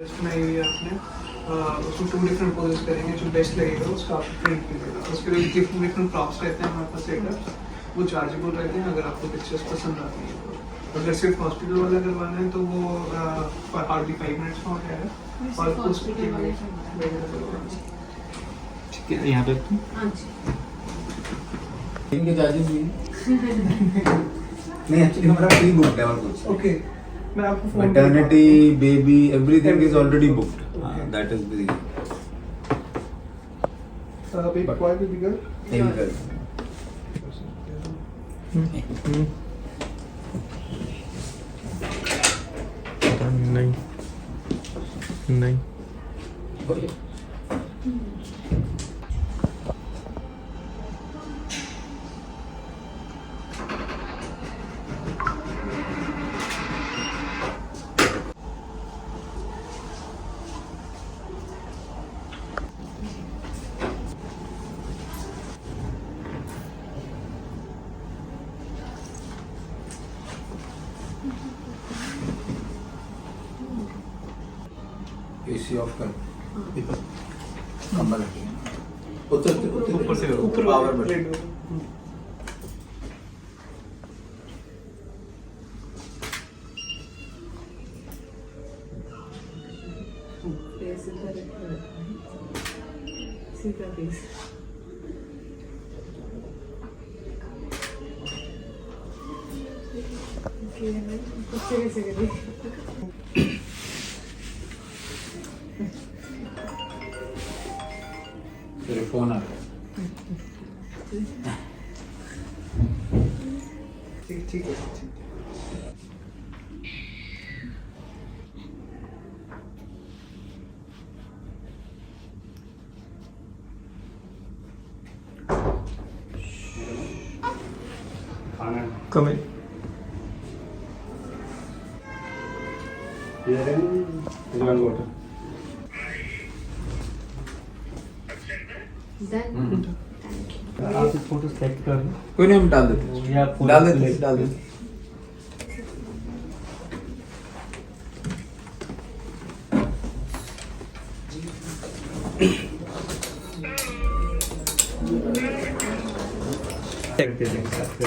में ये आपने उसमें 2 डिफरेंट पोजेस करेंगे, जो बेस्ट लगेगा उसका आप प्रिंट कीजिएगा। उसके लिए डिफरेंट प्रॉप्स रहते हैं हमारे पास सेटअप्स, वो चार्जेबल रहते हैं अगर आपको पिक्चर्स पसंद आती है तो। अगर सिर्फ हॉस्पिटल वाला करवाना है तो वो हार्डली 5 मिनट्स में हो जाएगा। और उसके ठीक है, यहाँ पे इनके चार्जेस भी नहीं, एक्चुअली हमारा प्री बुक है और कुछ ओके, मैं आपको phone maternity baby everything is already booked, that is the baby boy भी बिगर नहीं नहीं एसी ऑफ कर कंबल ऊपर से पावर बटन तेरे फोन आ रहा है। ठीक है। Come in. आप फोटो सेलेक्ट कर लो। कोई नहीं, हम डाल देते या हैं, डाल देते हैं, डाल देते हैं।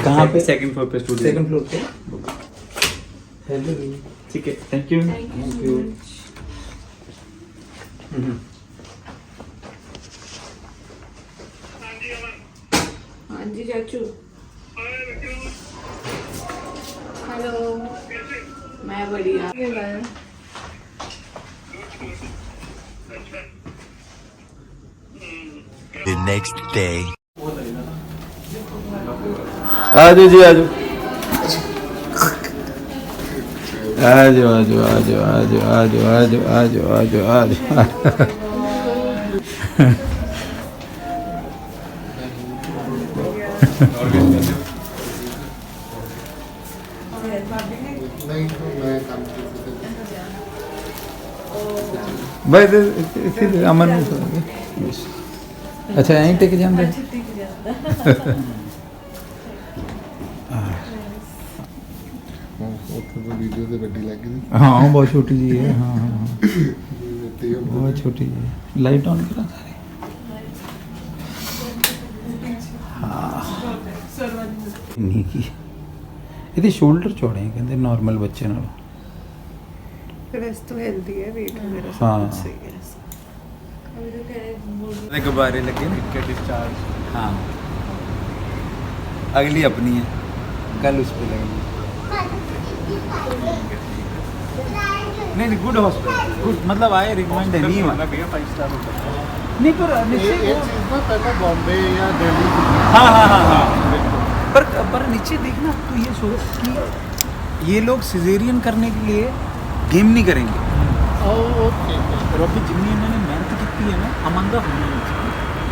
कहाँ पे? सेकंड फ्लोर पे स्टूडियो। सेकंड फ्लोर पे। हेलो, ठीक है, थैंक यू। हाँ जी चाचू। हेलो, मैं बढ़िया। The next day. आजो जी, आजो आजो आजो आजो आजो आजो आजो आजो आजो आजो भाई इसे अमन अच्छा यहीं टेक जान दे। वीडियो से बड़ी लगी थी। हाँ बहुत छोटी जी है। हाँ हाँ हाँ बहुत छोटी जी है। लाइट ऑन करा सारे। हाँ नहीं की ਇਹਦੇ ਸ਼ੋਲਡਰ ਚੌੜੇ ਹੈ ਕਹਿੰਦੇ ਨਾਰਮਲ ਬੱਚੇ ਨਾਲੋਂ। ड्रेस तो हेल्दी है, वेट मेरा सब हाँ। कुछ सही है। अभी तो कह रहे गुब्बारे लगे ना के डिस्चार्ज। हाँ अगली अपनी है, कल उस पे लगेगी। नहीं नहीं गुड हॉस्पिटल, गुड मतलब आई रिकमेंड एनी वन। भैया 5 स्टार होटल। नहीं पर ये नीचे चीज़ ना पहले बॉम्बे या दिल्ली थी। हाँ हाँ हाँ हाँ पर नीचे देखना तो ये सोच कि ये लोग सिजेरियन करने के लिए गेम नहीं करेंगे। ओके और अभी जितनी इन्होंने मेहनत की है ना अमंगा होने में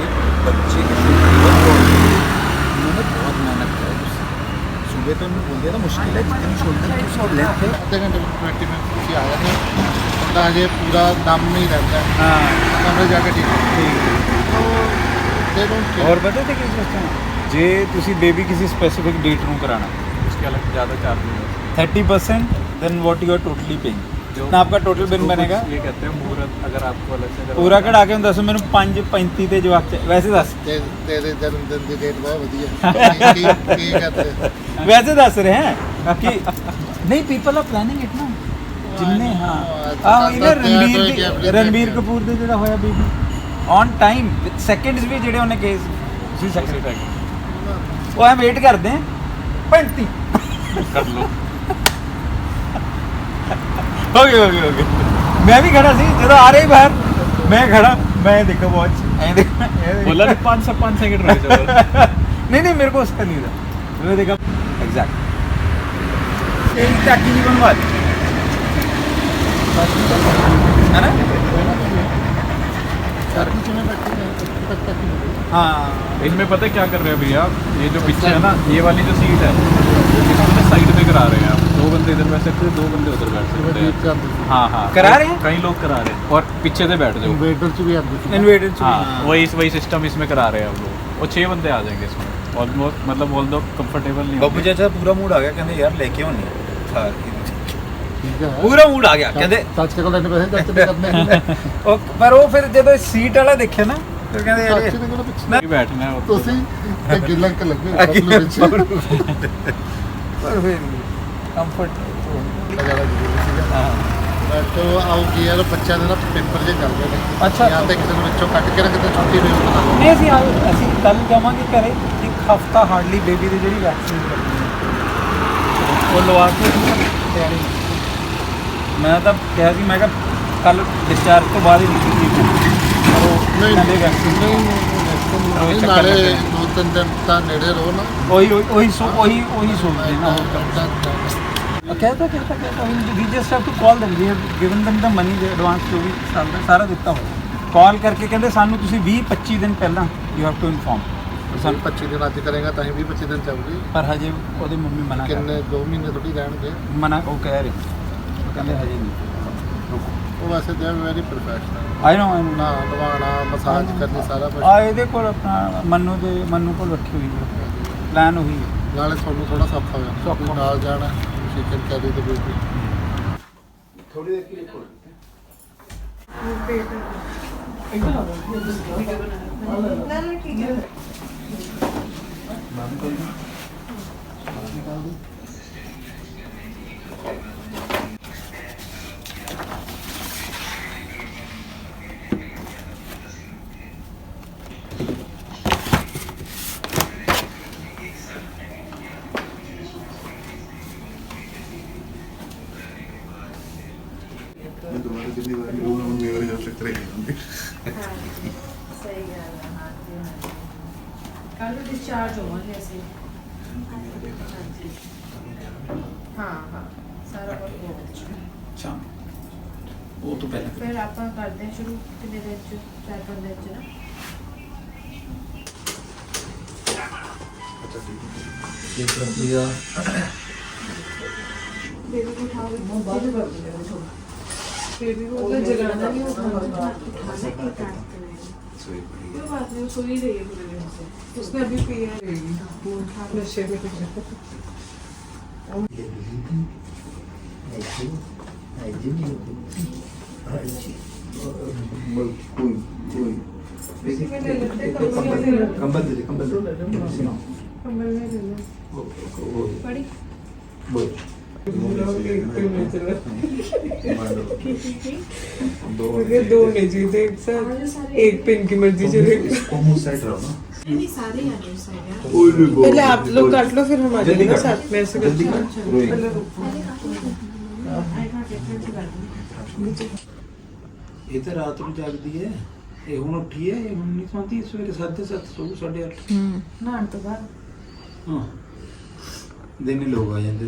एक बच्चे के उन्होंने बहुत मेहनत करी। सुबह तो उन्होंने बोल दिया था मुश्किल है, जितनी शोल्डर की उसकी लेंथ है। आधे घंटे में 20 मिनट किसी आया था, पता ये पूरा दम नहीं रहता है। हाँ कमरे जाके ठीक है। और पता थे कि जे तुसी बेबी किसी स्पेसिफिक डेट ਨੂੰ ਕਰਾਣਾ उसके अलग ज़्यादा चार्ज है। 30% then what you are totally paying. ना आपका टोटल बिल बनेगा ये कहते हैं मुहूर्त अगर आपको अलग से पूरा कढ़ा के दस मैंने 5:35 ਤੇ ਜਵਾਕ ਚ ਵੈਸੇ ਦੱਸ ਤੇਰੇ ਜਨਮ ਦਿਨ ਦੀ ਡੇਟ ਬਹੁਤ ਵਧੀਆ ਕੀ ਕਰਦੇ वैसे दस रहे हैं कि नहीं पीपल आर प्लानिंग इट ना जिन्ने हाँ इधर रणबीर कपूर ਦੇ ਜਿਹੜਾ ਹੋਇਆ ਬੀਬੀ ਔਨ ਟਾਈਮ ਸੈਕਿੰਡਸ ਵੀ ਜਿਹੜੇ ਉਹਨੇ ਕੇਸ ਸੀ ਸਕਦੀ ਉਹ ਐ ਵੇਟ ਕਰਦੇ ਆ 35 कर लो ਹੋ ਗਏ ਮੈਂ ਵੀ ਖੜਾ ਸੀ ਜਦੋਂ ਆ ਰਹੀ ਬਾਹਰ ਮੈਂ ਖੜਾ मैं देखा वॉच बोला नहीं 5 से 5 सेकंड रह जाओ नहीं मेरे को उसका नहीं था मैं देखा एग्जैक्ट एक टैक्सी नहीं बनवा दी है ना हाँ इनमें पता है क्या कर रहे हैं भैया ये जो पीछे है ना ये वाली जो सीट है इसको साइड में करा रहे हैं आप 2 बंदे इधर बैठ सकते हैं 2 बंदे उधर बैठ सकते हैं हाँ हाँ करा रहे हैं? कई लोग करा रहे हैं और पीछे से बैठ जाओ ਇਨਵੇਟਰ ਚ ਵੀ ਆਉਂਦੇ इन्वेटर हाँ वही सिस्टम इसमें करा रहे हैं हम लोग और 6 बंदे आ जाएंगे इसमें ऑलमोस्ट मतलब बोल दो कंफर्टेबल नहीं ਬੱਬੂ ਚਾਚਾ ਪੂਰਾ ਮੂਡ ਆ ਗਿਆ ਕਹਿੰਦੇ ਯਾਰ ਲੈ ਕੇ ਆਉਣੀ ਠੀਕ ਹੈ ਪੂਰਾ ਮੂਡ ਆ ਗਿਆ ਕਹਿੰਦੇ ਚਾਚੇ ਕੋਲ ਇੰਨੇ ਪੈਸੇ ਚਾਚੇ ਨੇ ਕਰਨੇ ਪਰ ਉਹ ਫਿਰ ਜਦੋਂ ਸੀਟ ਵਾਲਾ ਦੇਖਿਆ ਨਾ ਫਿਰ ਕਹਿੰਦੇ ਯਾਰ ਚਾਚੇ ਦੇ ਕੋਲ ਪਿੱਛੇ नहीं बैठना है और ਤੁਸੀਂ ਤੇ ਗਿਲੰਕ ਲੱਗੇ ਆਪਣੇ ਵਿੱਚ ਪਰ ਫਿਰ ਕੰਫਰਟ ਜ਼ਿਆਦਾ ਜ਼ਰੂਰੀ ਸੀਗਾ ਬੈਠੋ ਆਓ ਕੀ ਯਾਰ ਬੱਚਿਆਂ ਦੇ ਨਾ ਪੇਪਰ ਜੇ ਚੱਲਦੇ ਨੇ ਅੱਛਾ। ਜਾਂ ਤਾਂ ਕਿਸੇ ਨੂੰ ਵਿੱਚੋਂ ਕੱਟ ਕੇ ਰੱਖਦੇ ਛੁੱਟੀ ਹੋਈ ਬਣਾ ਲਓ ਨਹੀਂ ਅਸੀਂ ਕੱਲ ਜਾਵਾਂਗੇ ਘਰੇ ਇੱਕ ਹਫਤਾ ਹਾਰਡਲੀ ਬੇਬੀ ਦੀ ਜਿਹੜੀ ਵੈਕਸੀਨ ਕਰਨੀ ਹੈ ਉਹ ਲਵਾ ਕੇ ਤਿਆਰੀ ਮੈਂ ਤਾਂ ਕਿਹਾ ਸੀ ਮੈਂ ਕਿਹਾ ਕੱਲ ਡਿਸਚਾਰਜ ਤੋਂ ਬਾਅਦ ਹੀ ਨਿਕਲੀ ਪਰ ਉਹ ਕਹਿੰਦੇ ਵੈਕਸੀਨ ਨਹੀਂ ਨਾਲੇ 2-3 ਦਿਨ ਤਾਂ ਨੇੜੇ ਰਹੋ ਨਾ ਉਹੀ ਸੋਚਦੇ ਨਾ कहता we just have to call them we have given them the money the advance ਜੋ ਵੀ ਸਾਰਾ ਦਿੱਤਾ ਹੋਇਆ ਕਾਲ ਕਰਕੇ ਕਹਿੰਦੇ ਸਾਨੂੰ ਤੁਸੀਂ 20-25 ਦਿਨ ਪਹਿਲਾਂ you have to inform ਸਾਨੂੰ 25 ਦਿਨ ਅੱਜ ਕਰੇਗਾ ਤਾਂ ਹੀ 20-25 ਦਿਨ ਚੱਲੂਗੀ ਪਰ ਹਜੇ ਉਹਦੇ ਮੰਮੀ ਮਨਾ ਕਰ ਕਿੰਨੇ 2 ਮਹੀਨੇ ਥੋੜੀ ਰਹਿਣਗੇ ਮਨਾ ਉਹ ਕਹਿ ਰਹੇ ਉਹ ਕਹਿੰਦੇ ਹਜੇ ਨਹੀਂ ਉਹ ਵੈਸੇ ਦੇ ਵੈਰੀ ਪ੍ਰੋਫੈਸ਼ਨਲ ਆਈ ਨੋ ਨਾ ਨਵਾਣਾ ਮਸਾਜ ਕਰਨੀ ਸਾਰਾ ਕੁਝ ਆ ਇਹਦੇ ਕੋਲ ਆਪਣਾ ਮੰਨੂ ਕੋਲ ਰੱਖੀ ਹੋਈ ਹੈ ਪਲਾਨ ਉਹੀ ਹੈ ਨਾਲੇ ਤੁਹਾਨੂੰ ਥੋੜਾ ਸੌਖਾ ਹੋ ਜਾਣਾ ਸੌਖਾ। ਨਾਲ ਜਾਣਾ ਚਿਕਨ ਕਰੀ ਤੇ ਬੇਬੀ ਥੋੜੀ ਦੇਰ ਕੇ ਲਈ ਕੋਲ ना ठीक है सही गल है कल डिस्चार्ज होवांगे ਅਸੀਂ हाँ हाँ सारा कुछ हो गया ਸ਼ਾਮ ਉਹ ਤੋਂ ਪਹਿਲਾਂ फिर ਆਪਾਂ ਕਰਦੇ ਹਾਂ ਸ਼ੁਰੂ ਕਿੰਨੇ ਦਿਨ ਚ 4-5 ਦਿਨ ਚ ਨਾ ਇਹ ਪ੍ਰਕਿਰਿਆ बेबी को उठाओ वो बात कर दिया थोड़ा बेबी को तो जगाना नहीं होता उठाने की काटते हैं कोई बात नहीं वो सो ही रही है पूरे दिन से उसने अभी पिया रहेगी वो नशे में कंबल दे कमल में लेना पड़ी दो नहीं जीते एक साथ एक पिन की मर्जी चलेगी नहीं सारे आने साइड पहले आप लोग काट लो फिर हम आ जाएंगे साथ में ऐसे करके पहले ਇਹ ਤਾਂ ਰਾਤ ਨੂੰ ਜਾਗਦੀ ਹੈ ਇਹ ਹੁਣ ਉੱਠੀ ਹੈ ਇਹ ਹੁਣ ਨਹੀਂ ਸੌਂਦੀ ਸਵੇਰੇ 7:30 ਸੌਂ 8:30 नहाने तो बाद ਹਾਂ ਦਿਨੇ ਲੋਕ ਆ ਜਾਂਦੇ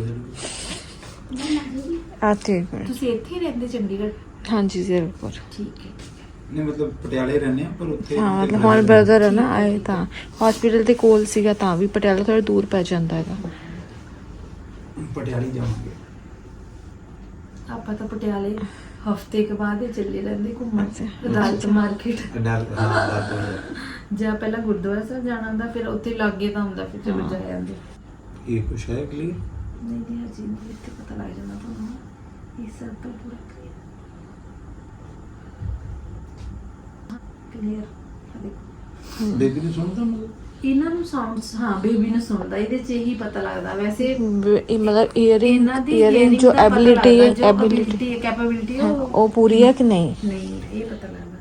आते हैं ਤੁਸੀਂ ਇੱਥੇ ਹੀ ਰਹਿੰਦੇ ਚੰਡੀਗੜ੍ਹ हाँ जी जरूर ਠੀਕ ਹੈ ਨਹੀਂ ਮਤਲਬ ਪਟਿਆਲੇ ਰਹਿੰਦੇ ਆ ਪਰ ਉੱਥੇ ਹਾਂ ਮਤਲਬ ਹੁਣ ਬ੍ਰਦਰ ਹੈ ਨਾ ਆਏ ਤਾਂ ਹਸਪੀਟਲ ਦੇ ਕੋਲ ਸੀਗਾ ਤਾਂ ਵੀ ਪਟਿਆਲਾ ਥੋੜਾ ਦੂਰ ਪੈ ਜਾਂਦਾ ਹੈਗਾ ਪਟਿਆਲੇ ਜਾਵਾਂਗੇ ਆਪਾਂ ਤਾਂ ਪਟਿਆਲੇ ਹਫਤੇ ਕੇ ਬਾਅਦ ਹੀ ਚੱਲੇ ਰਹਿੰਦੇ ਘੁੰਮਣ ਅੱਛਾ। ਅਦਾਲਤ ਮਾਰਕੀਟ ਡਰ ਜਾਂ ਪਹਿਲਾਂ ਗੁਰਦੁਆਰਾ ਸਾਹਿਬ ਜਾਣਾ ਹੁੰਦਾ ਫਿਰ ਉੱਥੇ ਲਾਗੇ ਤਾਂ ਹੁੰਦਾ ਫਿਰ ਚਲੇ ਜਾ ਜਾਂਦੇ ਇਹ ਕੁਛ ਹੈ ਕਲੀਅਰ ਨਹੀਂ ਨਹੀਂ ਹਜੀ ਨਹੀਂ ਇੱਥੇ ਪਤਾ ਲੱਗ ਜਾਂਦਾ ਤੁਹਾਨੂੰ ये सर्कल पूरा क्लियर देखो ਬੇਬੀ ਨੂੰ ਸੁਣਦਾ ਮਤਲਬ ਇਹਨਾਂ ਨੂੰ ਸਾਊਂਡਸ ਹਾਂ ਬੇਬੀ ਨੂੰ ਸੁਣਦਾ ਇਹਦੇ ਚ ਇਹੀ ਪਤਾ ਲੱਗਦਾ ਵੈਸੇ ਇਹ ਮਤਲਬ ਈਅਰਿੰਗ ਇਹਨਾਂ ਦੀ ਈਅਰਿੰਗ ਜੋ ਐਬਿਲਿਟੀ ਕੈਪੇਬਿਲਿਟੀ ਉਹ ਪੂਰੀ ਹੈ ਕਿ ਨਹੀਂ? ਨਹੀਂ ਇਹ ਪਤਾ ਲੱਗਦਾ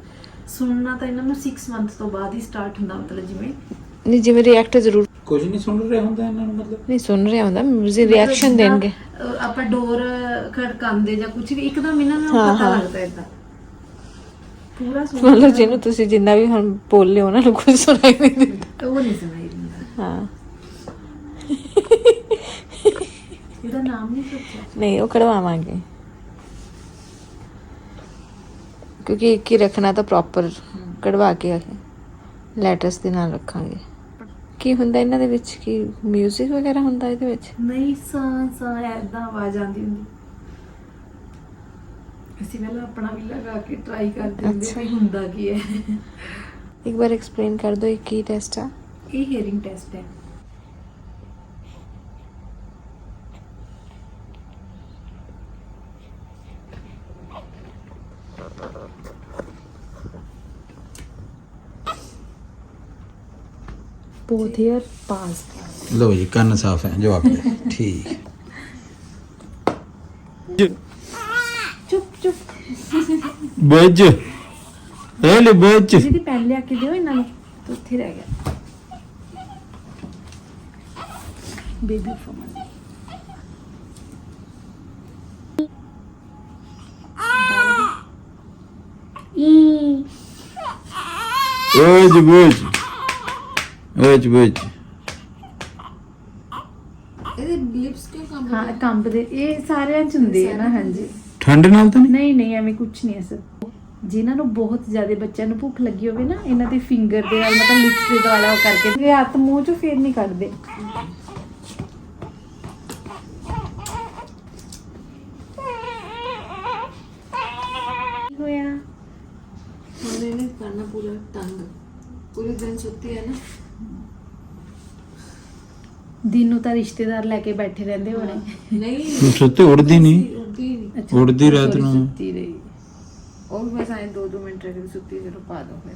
ਸੁਣਨਾ ਤਾਂ ਇਹਨਾਂ ਨੂੰ 6 ਮੰਥ ਤੋਂ ਬਾਅਦ ਹੀ ਸਟਾਰਟ ਹੁੰਦਾ ਮਤਲਬ ਜਿਵੇਂ ਨਹੀਂ ਜਿਵੇਂ ਰਿਐਕਟ ਜ਼ਰੂਰ ਕੁਝ ਨਹੀਂ ਸੁਣ ਰਿਹਾ ਹੁੰਦਾ ਇਹਨਾਂ ਨੂੰ ਮਤਲਬ ਨਹੀਂ ਸੁਣ ਰਿਹਾ ਹੁੰਦਾ ਮਿਊਜ਼ਿਕ ਰਿਐਕਸ਼ਨ ਦੇਣਗੇ ਆਪਾਂ ਡੋਰ ਖੜਕਾਉਂਦੇ ਜਾਂ ਕੁਝ ਵੀ ਇੱਕਦਮ ਇਹਨਾਂ ਨੂੰ ਹਾਂ, ਪਤਾ ਹਾਂ। ਲੱਗਦਾ ਇਦਾਂ ਪੂਰਾ ਮਤਲਬ ਜਿਹਨੂੰ ਤੁਸੀਂ ਜਿੰਨਾ ਵੀ ਹੁਣ ਬੋਲੇ ਉਹਨਾਂ ਨੂੰ ਕੁਝ ਸੁਣਾਈ ਨਹੀਂ ਦਿੰਦਾ। ਉਹ ਨਹੀਂ ਸੁਣਾਈ ਦਿੰਦਾ ਹਾਂ ਇਹਦਾ ਨਾਮ ਨਹੀਂ ਸੋਚਿਆ ਨਹੀਂ ਉਹ ਕਢਵਾਵਾਂਗੇ ਕਿਉਂਕਿ ਇੱਕ ਹੀ ਰੱਖਣਾ ਤਾਂ ਪ੍ਰੋਪਰ ਕਢਵਾ ਕੇ ਲੈਟਰਸ ਦੇ ਨਾਲ ਰੱਖਾਂਗੇ। ਕੀ ਹੁੰਦਾ ਇਹਨਾਂ ਦੇ ਵਿੱਚ ਕੀ ਮਿਊਜ਼ਿਕ ਵਗੈਰਾ ਹੁੰਦਾ ਇਹਦੇ ਵਿੱਚ? ਨਹੀਂ ਸਾਂ ਐਦਾਂ ਆਵਾਜ਼ ਆਉਂਦੀ ਹੁੰਦੀ ਅਸੀਂ ਪਹਿਲਾਂ ਆਪਣਾ ਵੀ ਲਗਾ ਕੇ ਟਰਾਈ ਕਰਦੇ ਹੁੰਦੇ ਅੱਛਾ। ਵੀ ਹੁੰਦਾ ਕੀ ਹੈ ਇੱਕ ਵਾਰ ਐਕਸਪਲੇਨ ਕਰ ਦਿਓ ਇਹ ਕੀ ਟੈਸਟ ਆ? ਇਹ ਹੀਅਰਿੰਗ ਟੈਸਟ ਹੈ both ear passed ਲਓ ਜੀ ਕੰਨ ਸਾਫ਼ ਹੈ ਜਵਾਬ ਦੇ ਠੀਕ ਚੁੱਪ ਚੁੱਪ ਬੱਜ ਇਹ ਲੈ ਬੱਜ ਜਿਹਦੀ ਪੈਨ ਲਿਆ ਕੇ ਦਿਓ ਇਹਨਾਂ ਨੂੰ ਤਾਂ ਉੱਥੇ ਰਹਿ ਗਿਆ ਬੇਬੀ ਫੋਨ ਬੱਜ ਬੱਜ ਬੱਜ ਬੱਜ ਇਹਦੇ ਲਿਪਸ ਕਿਉਂ ਕੰਮ ਹਾਂ ਕੰਬਦੇ ਇਹ ਸਾਰਿਆਂ ਚ ਹੁੰਦੇ ਆ ਨਾ ਹਾਂਜੀ ਠੰਡ ਨਾਲ ਤਾਂ ਨਹੀਂ ਨਹੀਂ ਨਹੀਂ ਐਵੇਂ ਕੁਝ ਨਹੀਂ ਹੈ ਸਰ ਜਿਨ੍ਹਾਂ ਨੂੰ ਬਹੁਤ ਜ਼ਿਆਦਾ ਬੱਚਿਆਂ ਨੂੰ ਭੁੱਖ ਲੱਗੀ ਹੋਵੇ ਨਾ ਇਹਨਾਂ ਦੇ ਫਿੰਗਰ ਦੇ ਨਾਲ ਮਤਲਬ ਲਿਪਸ ਦੇ ਦੁਆਲਾ ਉਹ ਕਰਕੇ ਇਹ ਹੱਥ ਮੂੰਹ ਚੋਂ ਫੇਰ ਨਹੀਂ ਕੱਢਦੇ ਕੀ ਹੋਇਆ ਹੁਣ ਇਹਨੇ ਕਰਨਾ ਪੂਰਾ ਤੰਗ ਪੂਰੇ ਦਿਨ ਸੁੱਤੀ ਹੈ ਨਾ ਦਿਨ ਨੂੰ ਤਾਂ ਰਿਸ਼ਤੇਦਾਰ ਲੈ ਕੇ ਬੈਠੇ ਰਹਿੰਦੇ ਹੋਣੇ ਨਹੀਂ ਸੁੱਤੇ ਉੜਦੀ ਨਹੀਂ ਉੱਠਦੀ ਨਹੀਂ ਉੜਦੀ ਰਾਤ ਨੂੰ ਸੁੱਤੀ ਰਹੀ ਉਹ ਵੀ ਬਸ ਆਏ 2 ਮਿੰਟ ਰਹਿ ਕੇ ਸੁੱਤੀ ਜਦੋਂ ਪਾ ਦੋ ਫਿਰ